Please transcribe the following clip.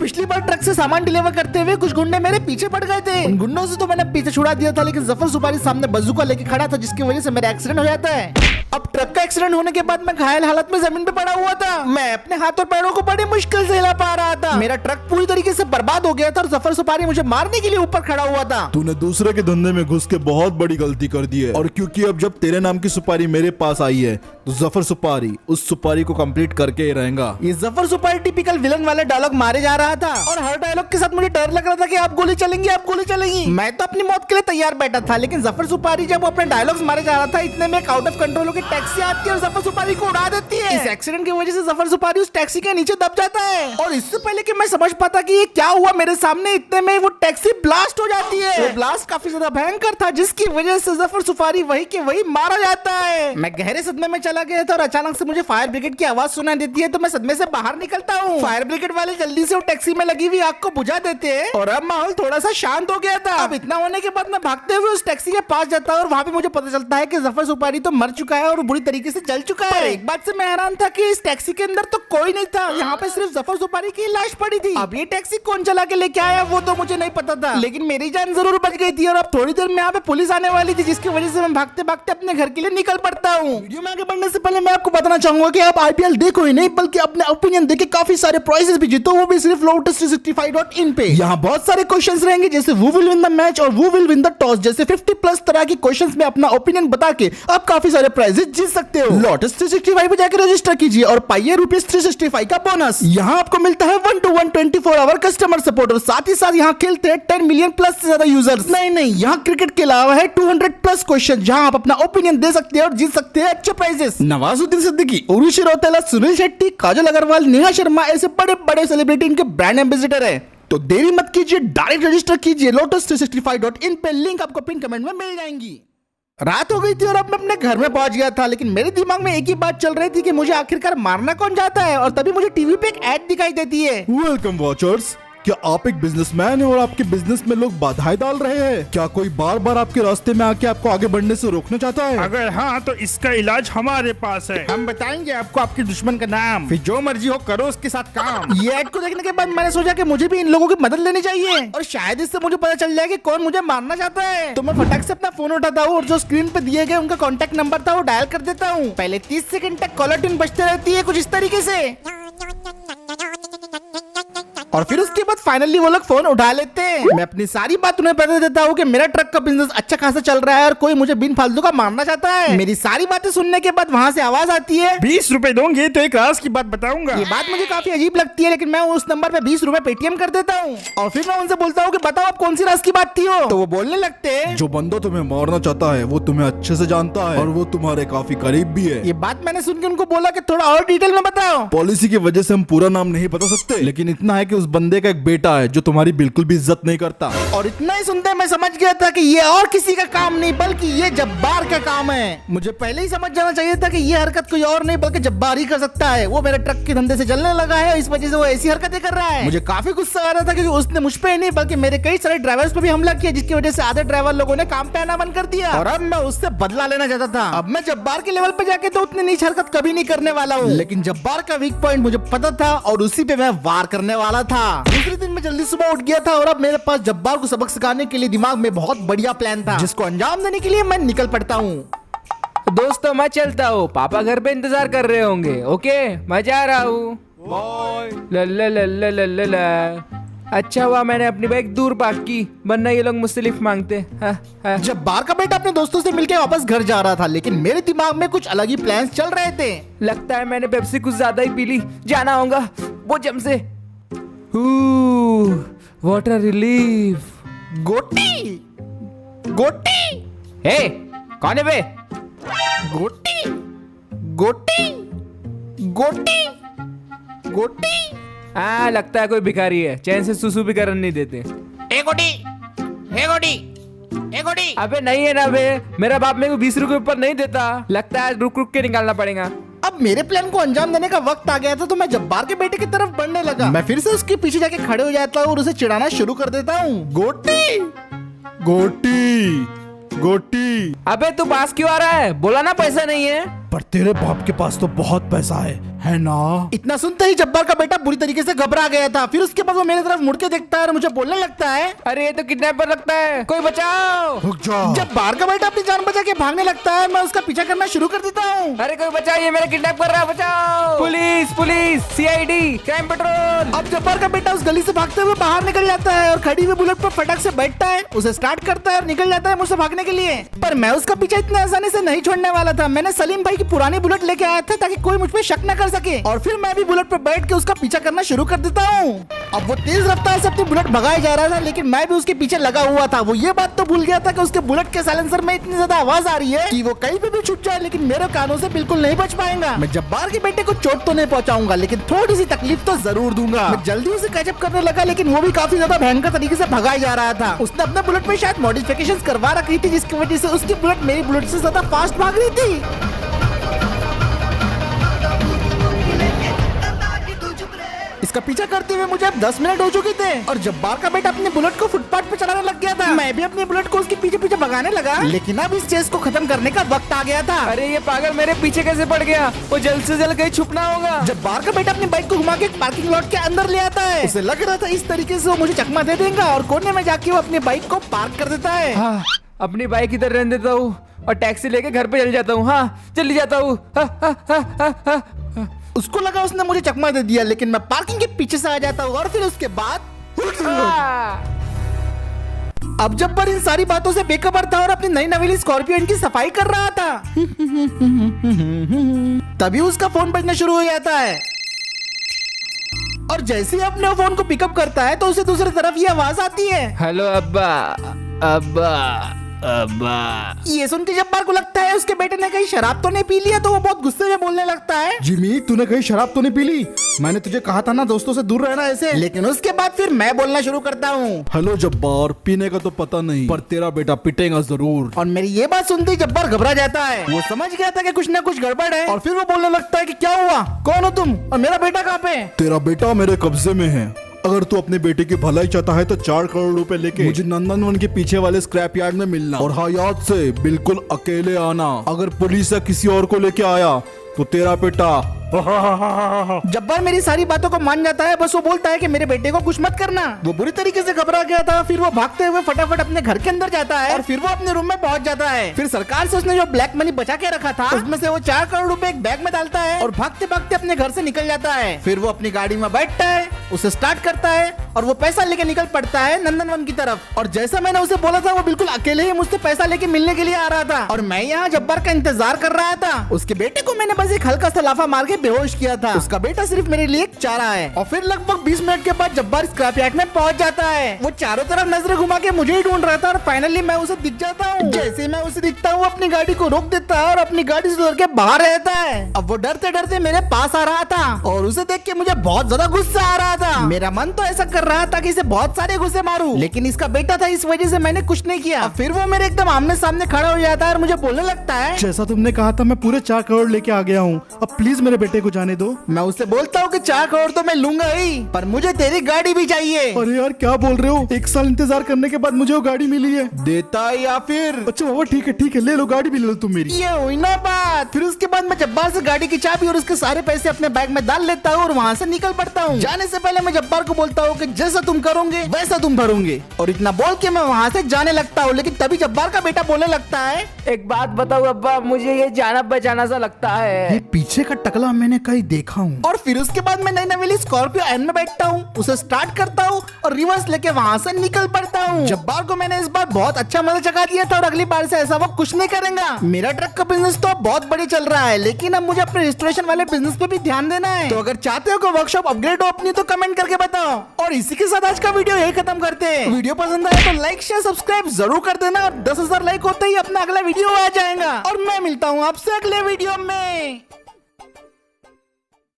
पिछली बार ट्रक से सामान डिलीवर करते हुए कुछ गुंडे मेरे पीछे पड़ गए थे। उन गुंडों से तो मैंने पीछे छुड़ा दिया था, लेकिन जफर सुपारी सामने बंदूक लेके खड़ा था, जिसकी वजह से मेरा एक्सीडेंट हो जाता है। अब ट्रक का एक्सीडेंट होने के बाद मैं घायल हालत में जमीन पे पड़ा हुआ था। मैं अपने हाथ और पैरों को बड़ी मुश्किल से हिला पा रहा था। मेरा ट्रक पूरी तरीके से बर्बाद हो गया था और जफर सुपारी मुझे मारने के लिए ऊपर खड़ा हुआ था। तूने दूसरे के धंधे में घुस के बहुत बड़ी गलती कर दी है, और क्योंकि अब जब तेरे नाम की सुपारी मेरे पास आई है तो जफर सुपारी उस सुपारी को कंप्लीट करके ही रहेगा। ये जफर सुपारी टिपिकल विलन वाले डायलॉग मारे जा रहा था, और हर डायलॉग के साथ मुझे डर लग रहा था कि आप गोली चलेंगी, आप गोली चलेंगी। मैं तो अपनी मौत के लिए तैयार बैठा था, लेकिन जफर सुपारी जब वो अपने डायलॉग्स मारे जा रहा था, इतने में एक आउट ऑफ कंट्रोल होकर टैक्सी आती है और जफर सुपारी को उड़ा देती है। इस एक्सीडेंट की वजह से जफर सुपारी उस टैक्सी के नीचे दब जाता है, और इससे पहले कि मैं समझ पाता कि ये क्या हुआ मेरे सामने, इतने में वो टैक्सी ब्लास्ट हो जाती है। वो ब्लास्ट काफी ज्यादा भयंकर था, जिसकी वजह से जफर सुपारी वही के वही मारा जाता है। मैं गहरे सदमे में चला गया था और अचानक से मुझे फायर ब्रिगेड की आवाज सुनाई देती है, तो मैं सदमे से बाहर निकलता हूँ। फायर ब्रिगेड वाले जल्दी से वो टैक्सी में लगी हुई आग को बुझा देते हैं, और अब माहौल थोड़ा सा शांत हो गया था। अब इतना होने के बाद मैं भागते हुए उस टैक्सी के पास जाता हूँ, और वहाँ पे मुझे पता चलता है कि जफर सुपारी तो मर चुका है और बुरी तरीके से जल चुका है। एक बात से मैं हैरान था कि इस टैक्सी के अंदर तो कोई नहीं था, यहाँ पे सिर्फ जफर सुपारी की लाश पड़ी थी। अब ये टैक्सी कौन चला के लेके आया वो तो मुझे नहीं पता था, लेकिन मेरी जान जरूर बच गई थी। और अब थोड़ी देर में यहाँ पे पुलिस आने वाली थी, जिसकी वजह से मैं भागते भागते अपने घर के लिए निकल पड़ता हूँ। वीडियो में आगे बढ़ने से पहले मैं आपको बताना चाहूंगा कि आप आईपीएल देखो ही नहीं, बल्कि अपने ओपिनियन देके काफी सारे प्राइजेस भी जीतो, वो भी सिर्फ lotus365.in पे। यहाँ बहुत सारे क्वेश्चंस रहेंगे, जैसे who will win the match और who will win the toss जैसे 50+ तरह की क्वेश्चंस में अपना ओपिनियन बता के आप काफी सारे प्राइजेस जीत सकते हो। lotus365 पे जाकर रजिस्टर कीजिए और पाइए ₹365 का बोनस। यहाँ आपको मिलता है 1-to-1 24 आवर कस्टमर सपोर्ट, और साथ ही साथ यहाँ खेलते हैं 10 मिलियन प्लस से ज्यादा यूजर्स। नहीं, यहाँ क्रिकेट के अलावा है 200+ क्वेश्चन, जहाँ आप अपना ओपिनियन दे सकते हैं और जीत सकते हैं अच्छे प्राइजेस। नवाजुद्दीन सिद्दीकी, उर्वशी रौतेला, सुनील शेट्टी, काजल अग्रवाल, नेहा शर्मा, ऐसे बड़े बड़े सेलिब्रिटी इनके ब्रांड एम्बेसडर है। तो देरी मत कीजिए, डायरेक्ट रजिस्टर कीजिए lotus365.in पे, लिंक आपको पिन कमेंट में मिल जाएंगी। रात हो गई थी और अब मैं अपने घर में पहुंच गया था, लेकिन मेरे दिमाग में एक ही बात चल रही थी कि मुझे आखिरकार मारना कौन चाहता है। और तभी मुझे टीवी पे एक ऐड दिखाई देती है। वेलकम वॉचर्स, क्या आप एक बिजनेसमैन हैं और आपके बिजनेस में लोग बाधाएं डाल रहे हैं? क्या कोई बार बार आपके रास्ते में आके आपको आगे बढ़ने से रोकना चाहता है? अगर हाँ तो इसका इलाज हमारे पास है। हम बताएंगे आपको आपके दुश्मन का नाम, फिर जो मर्जी हो करो उसके साथ काम। ये ऐड को देखने के बाद मैंने सोचा कि मुझे भी इन लोगों की मदद लेनी चाहिए, और शायद इससे मुझे पता चल जाए कि कौन मुझे मारना चाहता है। तो मैं फटाक से अपना फोन उठाता हूँ और जो स्क्रीन पे दिए गए उनका कॉन्टेक्ट नंबर था वो डायल कर देता हूँ। पहले 30 सेकंड तक कॉलर ट्यून बजते रहती है कुछ इस तरीके से, और फिर उसके बाद फाइनली वो लोग फोन उठा लेते हैं। मैं अपनी सारी बात उन्हें बता देता हूँ कि मेरा ट्रक का बिजनेस अच्छा खासा चल रहा है और कोई मुझे बिन फालतू का मारना चाहता है। मेरी सारी बातें सुनने के बाद वहाँ से आवाज आती है, 20 रुपए दोगे तो एक राज की बात बताऊंगा। ये बात मुझे काफी अजीब लगती है, लेकिन मैं उस नंबर पे 20 रुपए पेटीएम कर देता हूँ, और फिर मैं उनसे बोलता हूँ कि बताओ आप कौन सी राज की बात थी हो। तो वो बोलने लगते हैं, जो बंदा तुम्हें मारना चाहता है वो तुम्हें अच्छे से जानता है और वो तुम्हारे काफी करीब भी है। ये बात मैंने सुन के उनको बोला कि थोड़ा और डिटेल में बताओ। पॉलिसी की वजह से हम पूरा नाम नहीं बता सकते, लेकिन इतना है कि उस बंदे का एक बेटा है जो तुम्हारी बिल्कुल भी इज्जत नहीं करता। और इतना ही सुनते मैं समझ गया था कि ये और किसी का काम नहीं बल्कि ये जब्बार का काम है। मुझे पहले ही समझ जाना चाहिए था कि ये हरकत कोई और नहीं बल्कि जब्बार ही कर सकता है। वो मेरे ट्रक के धंधे से जलने लगा है, इस वजह से वो ऐसी हरकतें कर रहा है। मुझे काफी गुस्सा आ रहा था क्योंकि उसने मुझ पे ही नहीं बल्कि मेरे कई सारे ड्राइवर्स पे भी हमला किया, जिसकी वजह से आधे ड्राइवर लोगों ने काम पे आना बंद कर दिया, और अब मैं उससे बदला लेना चाहता था। अब मैं जब्बार के लेवल पे जाके तो उतनी नीच हरकत कभी नहीं करने वाला हूँ, लेकिन जब्बार का वीक पॉइंट मुझे पता था और उसी पे मैं वार करने वाला था। दूसरे दिन मैं जल्दी सुबह उठ गया था और अब मेरे पास जब्बार को सबक सिखाने के लिए दिमाग में बहुत बढ़िया प्लान था, जिसको अंजाम देने के लिए मैं निकल पड़ता हूँ। दोस्तों मैं चलता हूँ, पापा घर पे इंतजार कर रहे होंगे। ओके मैं जा रहा हूँ, बाय। अच्छा हुआ मैंने अपनी बाइक दूर पार्क की, वरना ये लोग मुझसे लिफ्ट मांगते। जब्बार का बेटा अपने दोस्तों से मिलकर वापस घर जा रहा था, लेकिन मेरे दिमाग में कुछ अलग ही प्लान्स चल रहे थे। लगता है मैंने पेप्सी कुछ ज्यादा ही पी ली, जाना होगा वो जम से। Water relief. गोटी गोटी, हे कौन है बे? गोटी गोटी गोटी गोटी। लगता है कोई भिखारी है, चैन से सुसु भी करने नहीं देते। ए गोटी, ए गोटी, ए गोटी। अबे नहीं है ना बे, मेरा बाप मेरे को 20 रुपए ऊपर नहीं देता। लगता है रुक रुक के निकालना पड़ेगा। अब मेरे प्लान को अंजाम देने का वक्त आ गया था, तो मैं जब्बार के बेटे की तरफ बढ़ने लगा। मैं फिर से उसके पीछे जाके खड़े हो जाता हूँ और उसे चिढ़ाना शुरू कर देता हूँ। गोटी गोटी गोटी। अबे तू पास क्यों आ रहा है? बोला ना पैसा नहीं है। पर तेरे बाप के पास तो बहुत पैसा है। है ना? इतना सुनते ही जब्बार का बेटा बुरी तरीके से घबरा गया था। फिर उसके बाद वो मेरी तरफ मुड़ के देखता है और मुझे बोलने लगता है, अरे ये तो किडनैपर लगता है, कोई बचाओ। रुक जा। जब्बार का बेटा अपनी जान बचा के भागने लगता है। मैं उसका पीछा करना शुरू कर देता हूँ। अरे कोई बचाओ, ये मेरा किडनैप कर रहा है, बचाओ। Police police, CID, crime petrol. अब जब्बार का बेटा उस गली से भागते हुए बाहर निकल जाता है और खड़ी हुई बुलेट पर फटक से बैठता है, उसे स्टार्ट करता है और निकल जाता है मुझसे भागने के लिए। पर मैं उसका पीछा इतने आसानी से नहीं छोड़ने वाला था। मैंने सलीम भाई की पुरानी बुलेट लेके आया था ताकि कोई मुझ पे शक न कर सके, और फिर मैं भी बुलेट पर बैठ के उसका पीछा करना शुरू कर देता हूँ। अब वो तेज रफ्तार से अपनी बुलेट भगाए जा रहा था, लेकिन मैं भी उसके पीछे लगा हुआ था। वो ये बात तो भूल गया था कि उसके बुलेट के साइलेंसर में इतनी ज्यादा आवाज आ रही है कि वो कहीं पे भी छूट जाए, लेकिन मेरे कानों से बिल्कुल नहीं बच पाएगा। मैं जब्बार के बेटे को चोट तो नहीं पहुंचाऊंगा, लेकिन थोड़ी सी तकलीफ तो जरूर दूंगा। मैं जल्दी उसे कैचअप करने लगा, लेकिन वो भी काफी ज्यादा भयंकर तरीके से भगाया जा रहा था। उसने अपने बुलेट में शायद मॉडिफिकेशन करवा रखी थी, जिसकी वजह से उसकी बुलेट मेरी बुलेट से ज्यादा फास्ट भाग रही थी। इसका पीछा करते हुए मुझे अब 10 मिनट हो चुके थे और जब्बार का बेटा अपनी बुलेट को फुटपाथ पे चलाने लग गया था। मैं भी अपनी बुलेट को उसके पीछे पीछे भगाने लगा, लेकिन अब इस चेस को खत्म करने का वक्त आ गया था। अरे ये पागल मेरे पीछे कैसे पड़ गया? वो जल्द से जल्द कहीं छुपना होगा। जब्बार का बेटा अपनी बाइक को घुमा के एक पार्किंग लॉट के अंदर ले आता है। उसे लग रहा था इस तरीके से वो मुझे चकमा दे देगा और कोने में जाके वो अपनी बाइक को पार्क कर देता है। हाँ, अपनी बाइक इधर रहने देता हूँ और टैक्सी लेके घर पे चल जाता हूँ। हाँ, चली जाता हूँ। उसको लगा उसने मुझे चकमा दे दिया, लेकिन मैं पार्किंग के पीछे से आ जाता हूँ और फिर उसके बाद अब जब्बार इन सारी बातों से बेखबर था और अपनी नई नवेली स्कॉर्पियो की सफाई कर रहा था। तभी उसका फोन बजना शुरू हो जाता है और जैसे ही अपने फोन को पिकअप करता है तो उसे दूसरी तरफ ये आवाज आती है, हेलो अब्बा, अब्बा, अब्बा। ये सुन के जब्बार को लगता है उसके बेटे ने कहीं शराब तो नहीं पी लिया, तो वो बहुत गुस्से में बोलने लगता है, जिमी तूने कहीं शराब तो नहीं पी ली? मैंने तुझे कहा था ना दोस्तों से दूर रहना ऐसे। लेकिन उसके बाद फिर मैं बोलना शुरू करता हूँ, हेलो जब्बार, पीने का तो पता नहीं पर तेरा बेटा पिटेगा जरूर। और मेरी ये बात सुनते ही जब्बार घबरा जाता है। वो समझ गया था कि कुछ ना कुछ गड़बड़ है और फिर वो बोलने लगता है कि क्या हुआ, कौन हो तुम और मेरा बेटा कहाँ पे? तेरा बेटा मेरे कब्जे में है। अगर तू अपने बेटे की भलाई चाहता है तो 4 करोड़ रुपए लेके मुझे नंदनवन के पीछे वाले स्क्रैप यार्ड में मिलना, और हाँ याद से बिल्कुल अकेले आना। अगर पुलिस या किसी और को लेके आया तो तेरा बेटा। जब्बार मेरी सारी बातों को मान जाता है, बस वो बोलता है कि मेरे बेटे को कुछ मत करना। वो बुरी तरीके से घबरा गया था। फिर वो भागते हुए फटाफट अपने घर के अंदर जाता है और फिर वो अपने रूम में पहुंच जाता है। फिर सरकार से उसने जो ब्लैक मनी बचा के रखा था उसमें से वो 4 करोड़ रुपए एक बैग में डालता है और भागते भागते अपने घर से निकल जाता है। फिर वो अपनी गाड़ी में बैठता है, उसे स्टार्ट करता है और वो पैसा लेके निकल पड़ता है नंदनवन की तरफ। और जैसा मैंने उसे बोला था, वो बिल्कुल अकेले ही मुझसे पैसा लेके मिलने के लिए आ रहा था और मैं यहाँ जब्बार का इंतजार कर रहा था। उसके बेटे को मैंने बस एक हल्का सा लाफा मार के बेहोश किया था। उसका बेटा सिर्फ मेरे लिए एक चारा है। और फिर लगभग 20 मिनट के बाद जब्बार स्क्रैप यार्ड में पहुंच जाता है। वो चारों तरफ नजरें घुमा के मुझे ही ढूंढ रहा था और फाइनली मैं उसे दिख जाता हूँ। जैसे मैं उसे दिखता हूँ, अपनी गाड़ी को रोक देता है और अपनी गाड़ी से उतर के बाहर रहता है। अब वो डरते डरते मेरे पास आ रहा था और उसे देख के मुझे बहुत ज्यादा गुस्सा आ रहा था। मेरा मन तो ऐसा कर रहा था कि इसे बहुत सारे गुस्से मारूं, लेकिन इसका बेटा था, इस वजह से मैंने कुछ नहीं किया। फिर वो मेरे एकदम आमने सामने खड़ा हो जाता है और मुझे बोलने लगता है, जैसा तुमने कहा था मैं पूरे 4 करोड़ लेके आ गया हूँ, अब प्लीज मेरे बेटे को जाने दो। मैं उसे बोलता हूँ कि 4 करोड़ तो मैं लूंगा ही, पर मुझे तेरी गाड़ी भी चाहिए। अरे यार क्या बोल रहे हो, 1 साल इंतजार करने के बाद मुझे वो गाड़ी मिली है। देता या फिर? अच्छा बाबा ठीक है ले लो, गाड़ी भी ले लो तुम मेरी। ये हुई ना बात। फिर उसके बाद मैं जब्बार से गाड़ी की चाबी और उसके सारे पैसे अपने बैग में डाल लेता हूँ और वहाँ से निकल पड़ता हूँ। जाने से पहले मैं जब्बार को बोलता हूँ कि जैसा तुम करोगे वैसा तुम भरोगे, और इतना बोल के मैं वहाँ से जाने लगता हूँ। लेकिन तभी जब्बार का बेटा बोलने लगता है, एक बात बताओ अब्बा, मुझे ये जाना बचाना सा लगता है। ये पीछे का टकला मैंने कहीं देखा हूँ। और फिर उसके बाद मैं नई नवेली स्कॉर्पियो एन में बैठता हूँ, उसे स्टार्ट करता हूँ और रिवर्स लेके वहाँ से निकल पड़ता हूँ। जब्बार को मैंने इस बार बहुत अच्छा मजा चखा दिया था और अगली बार से ऐसा वो कुछ नहीं करेगा। मेरा ट्रक का बिजनेस तो बहुत बड़ी चल रहा है, लेकिन अब मुझे अपने रेस्टोरेशन वाले बिजनेस पे भी ध्यान देना है। तो अगर चाहते हो कि वर्कशॉप अपग्रेड हो अपनी, तो कमेंट करके बताओ। और इसी के साथ आज का वीडियो यही खत्म करते हैं। वीडियो पसंद आए तो लाइक शेयर सब्सक्राइब जरूर कर देना और 10,000 लाइक होते ही अपना अगला वीडियो आ जाएगा। और मैं मिलता हूँ आपसे अगले वीडियो में।